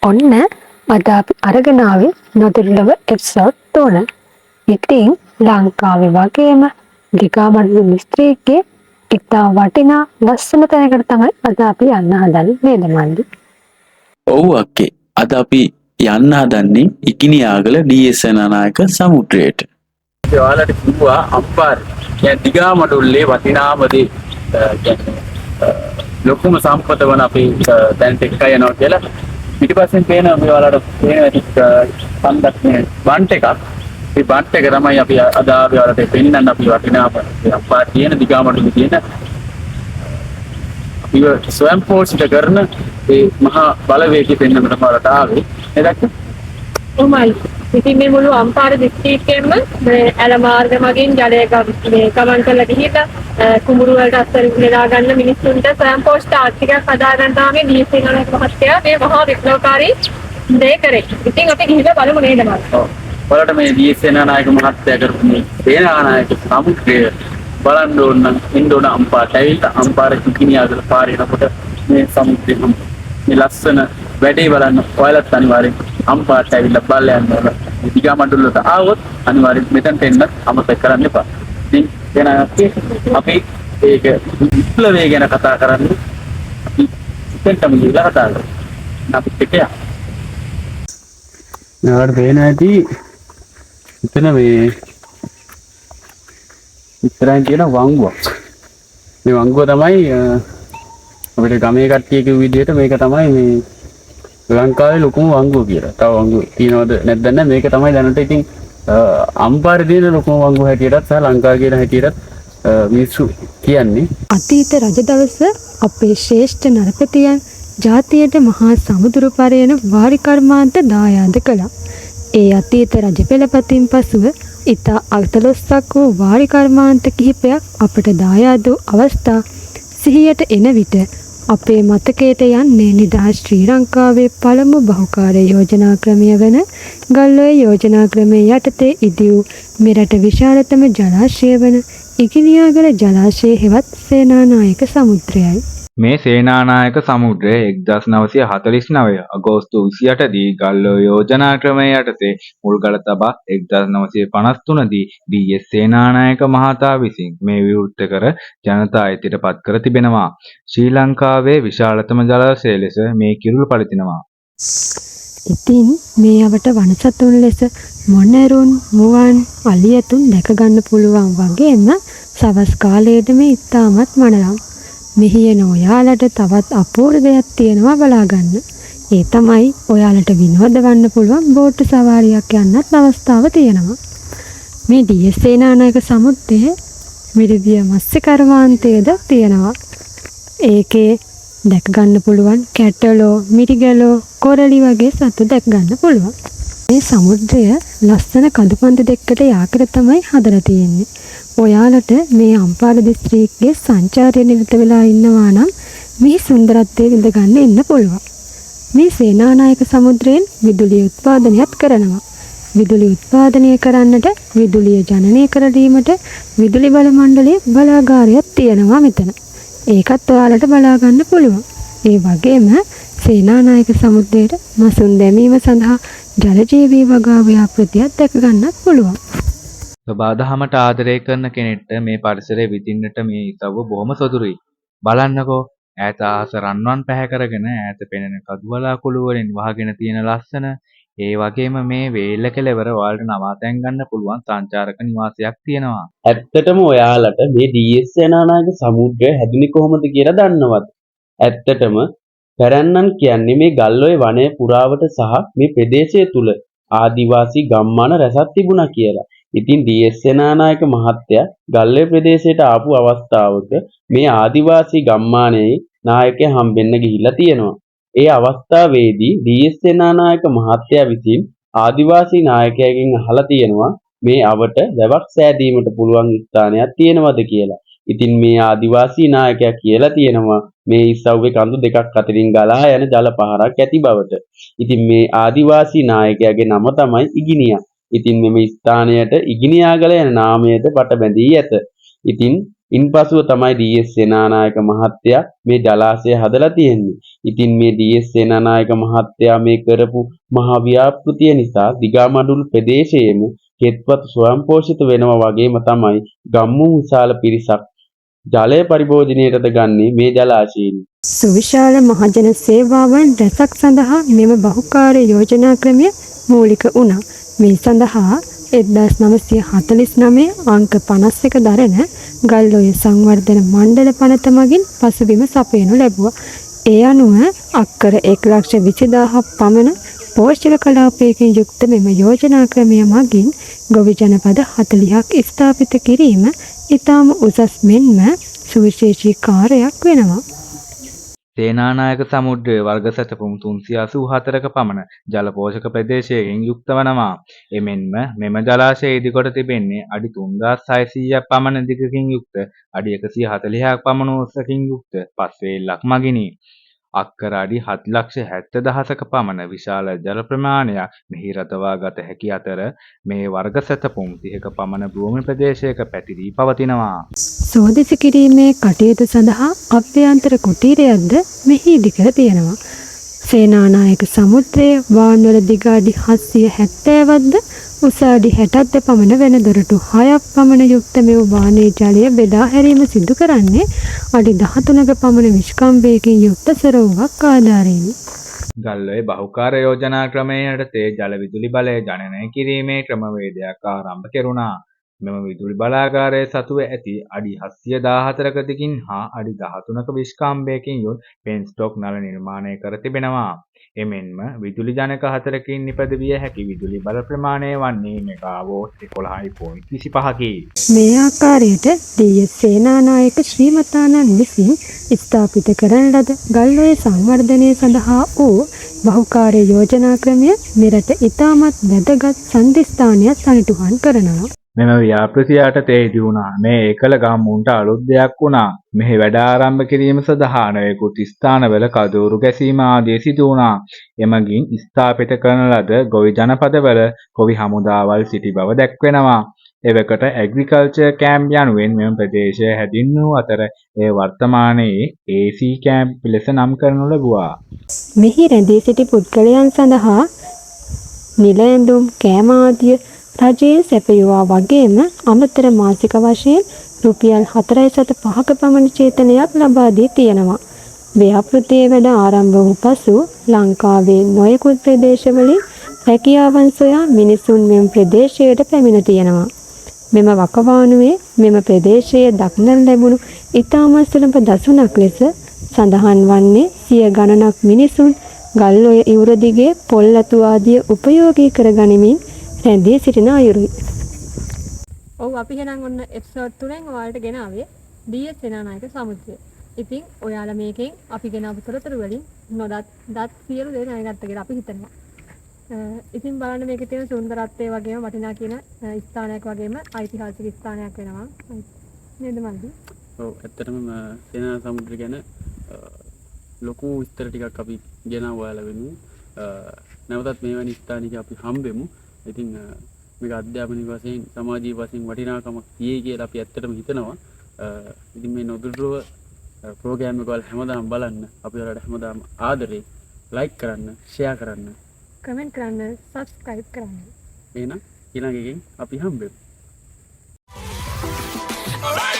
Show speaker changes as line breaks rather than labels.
ඔන්න අද අපි අරගෙන ආවේ නොදුර්ලභ එපිසෝඩ් 3. ඉතින් ලංකාවේ වගේම දිගමඩුල්ල දිස්ත්‍රික්කයේ ඉතා වටිනා ලස්සන තැනකට තමයි අද අපි යන්න හදන්නේ නේද මල්ලි?
ඔව් අක්කේ. අද අපි යන්න හදන්නේ ඉකිනියාගල ඩී.එස්. සේනානායක සමුද්‍රයට. ඔයාලට කිව්වා අම්පාර කියන්නේ දිගමඩුල්ලේ වටිනාම දේ ලොකුම සම්පත වන අපි දැන් ටෙක්කා යනවා කියලා. පිටිපස්සෙන් පේන මේ ඔයාලට පේන ඇති පන්දක් මේ බන්ට් එකක්. මේ බන්ට් එක තමයි අපි අද ඔයාලට පෙන්නන්න අපි වටිනාම අම්පාර තියෙන දිගමඩුල්ලේ තියෙන අපි ස්වයං පෝෂිත කරන ඒ මහා බලවේගය පෙන්වන්නට මරට ආවේ නේද?
ඔහොමයි. ඉතින් මේ මුළු අම්පාර දිස්ත්‍රික්කයෙන්ම මේ ඇල මාර්ග මගින් ජලය මේ ගමන් කරලා ගිහිල්ලා කුඹුරු වලට අස්සර නෙලා ගන්න මිනිස්සුන්ට ස්වයං පෝෂිත ආර්ථිකයක් හදා ගන්න තමයි ඩී.එස්. සේනානායක මහත්තයා මේ මහා විප්ලවකාරී දේ කරේ. ඉතින් අපි ගිහිල්ලා බලමු නේද මම.
ඔව්. ඔයාලට මේ ඩී.එස්. සේනානායක මහත්තයා කරපු මේ සේනානායක සමුද්‍රය බලන්න ඕන නම් ඉන්න ඕන අම්පාරට ඇවිල්ලා අම්පාර ඉකිනියාගල පාරේ යනකොට මේ සමුද්‍රය මේ ලස්සන වැඩේ බලන්න ඔයාලත් අනිවාර්යෙන් අම්පාරට ඇවිල්ලා බලලා යන්න ඕන. දිගමඩුල්ලට ආවොත් අනිවාර්යෙන් මෙතනට එන්න අමතක කරන්න එපා. ඉතින් එන අපි ඒක විප්ලවය ගැන කතා කරන්නේ අපි ඉතින්ටම ගිහලා කතා කරමු. අපිත් එක්ක යන්න.
ඔයාලට පේන ඇති එතන මේ ඉස්සරහින් තියෙන වංගුවක්. මේ වංගුව තමයි අපිට ගමේ කට්ටිය කිව්ව විදිහට මේක තමයි මේ ලංකාවේ ලොකුම වංගුව කියලා. තව වංගු තියනවද නැද්ද නැහැ. මේක තමයි දැනට ඉතින් අම්පාරේ තියෙන ලොකුම වංගුව හැටියටත් සහ ලංකාවේ කියන හැටියටත් මිනිස්සු කියන්නේ.
අතීත රජ දවස අපේ ශ්‍රේෂ්ඨ නරපතියන් ජාතියට මහා සමුදුරු පරයන වාරි කර්මාන්ත දායාද කළා. ඒ අතීත රජ පෙළපතින් පසුව ඉතා අර්ථලොස්සක් වූ වාරි කර්මාන්ත කිහිපයක් අපට දායාද වූ අවස්ථා සිහියට එන විට අපේ මතකයට යන්නේ නිදහස් ශ්‍රී ලංකාවේ පළමු බහුකාර්ය යෝජනා ක්‍රමය වන ගල්ඔය යෝජනා ක්‍රමය යටතේ ඉදි වූ මෙරට විශාලතම ජලාශය වන ඉකිනියාගල ජලාශය හෙවත් සේනානායක සමුද්‍රයයි.
මේ සේනානායක සමුද්‍රය 1949 අගෝස්තු 28 දී ගල්ඔය යෝජනා ක්‍රමය යටතේ මුල්ගල තබා 1953 දී ඩී.එස්. සේනානායක මහතා විසින් මේ විවෘත කර ජනතා අයිතියට පත් කර තිබෙනවා. ශ්‍රී ලංකාවේ විශාලතම ජලාශය ලෙස මේ කිරුළ පවතිනවා.
ඉතින් මේ අවට වනසතුන් ලෙස මොණරුන්, මුවන්, අලියතුන් දැක ගන්න පුළුවන් වගේම සවස් කාලයේදී මේ ඉතාමත් මනරම්. මෙහි එන ඔයාලට තවත් අපූර්ව දෙයක් තියෙනවා බලා ගන්න. ඒ තමයි ඔයාලට විනෝද වන්න පුළුවන් බෝට් සවාරියක් යන්නත් අවස්ථාව තියෙනවා. මේ ඩී.එස්. සේනානායක සමුද්‍රයේ මිරිදිය මත්ස්‍ය කර්මාන්තයේද තියෙනවා. ඒකේ දැක ගන්න පුළුවන් කැටලෝ, මිරිගලෝ, කොරලි වගේ සතු දැක ගන්න පුළුවන්. මේ සමුද්‍රය ලස්සන කඳුපන්දු දෙකකට යාකර තමයි හදලා තියෙන්නේ. ඔයාලට මේ අම්පාර දිස්ත්‍රික්කයේ සංචාරය නිරත වෙලා ඉන්නවා නම් මේ සුන්දරත්වය විඳ ගන්න එන්න පුළුවන්. මේ සේනානායක සමුද්‍රයෙන් විදුලිය උත්පාදනයත් කරනවා. විදුලි උත්පාදනය කරන්නට විදුලිය ජනනය කර දීමට විදුලි බල මණ්ඩලයේ බලාගාරයක් තියෙනවා මෙතන. ඒකත් ඔයාලට බලා ගන්න පුළුවන්. ඒ වගේම සේනානායක සමුද්‍රයට මසුන් දැමීම සඳහා ජලජීවී වගා ව්‍යාපෘතියක් දැක ගන්නත් පුළුවන්.
සබාදහමට ආදරය කරන කෙනෙක්ට මේ පරිසරය විඳින්නට මේ ඉසව්ව බොහොම සොදුරුයි. බලන්නකෝ ඈත ආස රන්වන් පැහැ කරගෙන ඈත පෙනෙන කදුවලාකුළු වලින් වහගෙන තියෙන ලස්සන. ඒ වගේම මේ වේල්ල කෙළවර ඔයාලට නවාතැන් ගන්න පුළුවන් සංචාරක නිවාසයක් තියෙනවා.
ඇත්තටම ඔයාලට මේ ඩී.එස්. සේනානායක සමුද්‍රය හැදුනේ කොහොමද කියලා දන්නවද? ඇත්තටම පැරැන්නන් කියන්නේ මේ ගල්ඔය වනය පුරාවට සහ මේ ප්‍රදේශය තුල ආදිවාසී ගම්මාන රැසක් තිබුණා කියලා. ඉතින් ඩී.එස්. සේනානායක මහත්තයා ගල්ඔය ප්‍රදේශයට ආපු අවස්ථාවක මේ ආදිවාසී ගම්මානයේ නායකයා හම්බෙන්න ගිහිල්ලා තියෙනවා. ඒ අවස්ථාවේදී ඩී.එස්. සේනානායක මහත්තයා විසින් ආදිවාසී නායකයාගෙන් අහලා තියෙනවා මේ අවට වැවක් සෑදීමට පුළුවන් ස්ථානයක් තියෙනවද කියලා. ඉතින් මේ ආදිවාසී නායකයා කියලා තියෙනවා මේ ඉස්සව්වේ කඳු දෙකක් අතරින් ගලා යන ජල පහරක් ඇති බවට. ඉතින් මේ ආදිවාසී නායකයාගේ නම තමයි ඉගිනියා. ඉතින් මෙම ස්ථානයට ඉගිනියාගල යන නාමයද පට බැඳී ඇත. ඉතින් ඉන්පසුව තමයි DS සේනානායක මහත්තයා මේ ජලාශය හදලා තියෙන්නේ. ඉතින් මේ DS සේනානායක මහත්තයා මේ කරපු මහා ව්‍යාපෘතිය නිසා දිගමඩුල් ප්‍රදේශයේම කෙත්වතු ස්වයංපෝෂිත වෙනවා වගේම තමයි ගම්මුන් විශාල පිරිසක් ජලය පරිභෝජනයටද ගන්නේ මේ ජලාශයෙන්.
සුවිශාල මහජන සේවාවන් රැසක් සඳහා මෙම බහුකාර්ය යෝජනා ක්‍රමය මූලික වුණා. මේ සඳහා 1949 අංක 51 දරන ගල්ඔය සංවර්ධන මණ්ඩල පනත මගින් පසුබිම සපයනු ලැබුවා. ඒ අනුව අක්කර 1,20,000ක් පමණ පෝෂක කලාපයකින් යුක්ත මෙම යෝජනා ක්‍රමය මගින් ගොවි ජනපද 40ක් ස්ථාපිත කිරීම ඉතාම උසස් මෙන්ම සුවිශේෂී කාර්යයක් වෙනවා.
සේනානායක සමුද්‍රයේ වර්ග සැතපුම් 384ක පමණ ජල පෝෂක ප්‍රදේශයකින් යුක්ත වනවා. එමෙන්ම මෙම ජලාශය ඉදිකොට තිබෙන්නේ අඩි 3600ක් පමණ දිගකින් යුක්ත අඩි 140ක් පමණ උසකින් යුක්ත පස් වේල්ලක් මගිනි. අක්කර අඩි 7,70,000ක පමණ විශාල ජල ප්‍රමාණයක් මෙහි රඳවා ගත හැකි අතර මේ වර්ග සැතපුම් 30ක පමණ භූමි ප්‍රදේශයක පැතිරී පවතිනවා.
සෝදිසි කිරීමේ කටයුතු සඳහා අභ්‍යන්තර කුටීරයක්ද මෙහි ඉදිකර තියෙනවා. සේනානායක සමුද්‍රයේ වාන්වල දිග අඩි 770ක්ද උස අඩි 60ක්ද පමණ වෙන දොරටු 6ක් පමණ යුක්ත මෙම වානයේ ජලය බෙදා හැරීම සිදු කරන්නේ අඩි 13ක පමණ විශ්කම්භයකින් යුක්ත සරෝවක් ආධාරයෙනි.
ගල්ඔය බහුකාර්ය යෝජනා ක්‍රමයේ යටතේ ජල විදුලි බලය ජනනය කිරීමේ ක්‍රමවේදයක් ආරම්භ කෙරුණා. මෙම විදුලි බලාගාරයේ සතුව ඇති අඩි 714ක දිගින් හා අඩි 13ක විශ්කම්භයකින් යුත් පෙන්ස්ටොක් නල නිර්මාණය කර තිබෙනවා. එමෙන්ම විදුලි ජනක 4කින් නිපදවිය හැකි විදුලි බල ප්‍රමාණය වන්නේ මෙගාවෝට් 11.25කි.
මේ ආකාරයට DS සේනානායක ශ්‍රීමතාණන් විසින් ස්ථාපිත කරන ලද ගල්ඔය සංවර්ධනය සඳහා වූ බහුකාර්ය යෝජනා ක්‍රමය මෙරට ඉතාමත් වැදගත් සන්ධිස්ථානයක් සනිටුහන් කරනවා.
මෙම ව්‍යාපෘතිය යටතේ ඉදිවුණා මේ එකල ගම්මුන්ට අලුත් දෙයක් වුණා. මෙහි වැඩ ආරම්භ කිරීම සඳහා නොයෙකුත් ස්ථානවල කදවුරු ගැසීම ආදී සිදු වුණා. එමගින් ස්ථාපිත කරන ලද ගොවි ජනපදවල ගොවි හමුදාවල් සිටි බව දැක්වෙනවා. එවකට ඇග්‍රිකල්චර් කැම්ප් යනුවෙන් මෙම ප්‍රදේශය හැඳින්වූ අතර එය වර්තමානයේ AC කැම්ප් ලෙස නම් කරනු ලැබුවා.
මෙහි රැඳී සිටි පුද්ගලයන් සඳහා නිල ඇඳුම් කෑම ආදිය රජයෙන් සැපයුවා වගේම අමතර මාසික වශයෙන් රුපියල් 4.5ක පමණ චේතනයක් ලබා දී තියෙනවා. ව්‍යාපෘතියේ වැඩ ආරම්භ වූ පසු ලංකාවේ නොයෙකුත් ප්‍රදේශවලින් රැකියාවන් සොයා මිනිසුන් මෙම ප්‍රදේශයට පැමිණ තියෙනවා. මෙම වකවානුවේ මෙම ප්‍රදේශයේ දක්නට ලැබුණු ඉතාමත් සුලභ දසුනක් ලෙස සඳහන් වන්නේ සිය ගණනක් මිනිසුන් ගල්ඔය ඉවුර දිගේ පොල් අතු ආදිය උපයෝගී කර ගනිමින් රැඳී සිටින අයුරුයි.
ඔව් අපි එහෙනම් ඔන්න එපිසෝඩ් 3ෙන් ඔයාලට ගෙනාවේ DS සේනානායක සමුද්‍රය. ඉතින් ඔයාලා මේකෙන් අපි ගෙනාවු තොරතුරු වලින් දත් සියලු දේ දැනගත්ත කියලා අපි හිතනවා. ඉතින් බලන්න මේකේ තියෙන සුන්දරත්වය වගේම වටිනා කියන ස්ථානයක් වගේම ඓතිහාසික ස්ථානයක් වෙනවා. නේද මල්ලි?
ඔව් ඇත්තටම සේනා සමුද්‍රය ගැන ලොකු විස්තර ටිකක් අපි ගෙනාවා ඔයාලා වෙනුවෙන්. නැවතත් මේ වැනි ස්ථානික අපි හම්බෙමු. ඉතින් මේක අධ්‍යාපනික වශයෙන් සමාජීය වශයෙන් වටිනාකමක් තියෙයි කියලා අපි ඇත්තටම හිතනවා. ඉතින් මේ නොදුරුව ප්‍රෝග්‍රෑම් එක ඔයාලා හැමදාම බලන්න. අපි ඔයාලට හැමදාම ආදරේ ලයික් කරන්න, ෂෙයා කරන්න,
කමෙන්ට් කරන්න, සබ්ස්ක්‍රයිබ් කරන්න.
එහෙනම් ඊළඟ එකෙන් අපි හම්බෙමු.
Alright.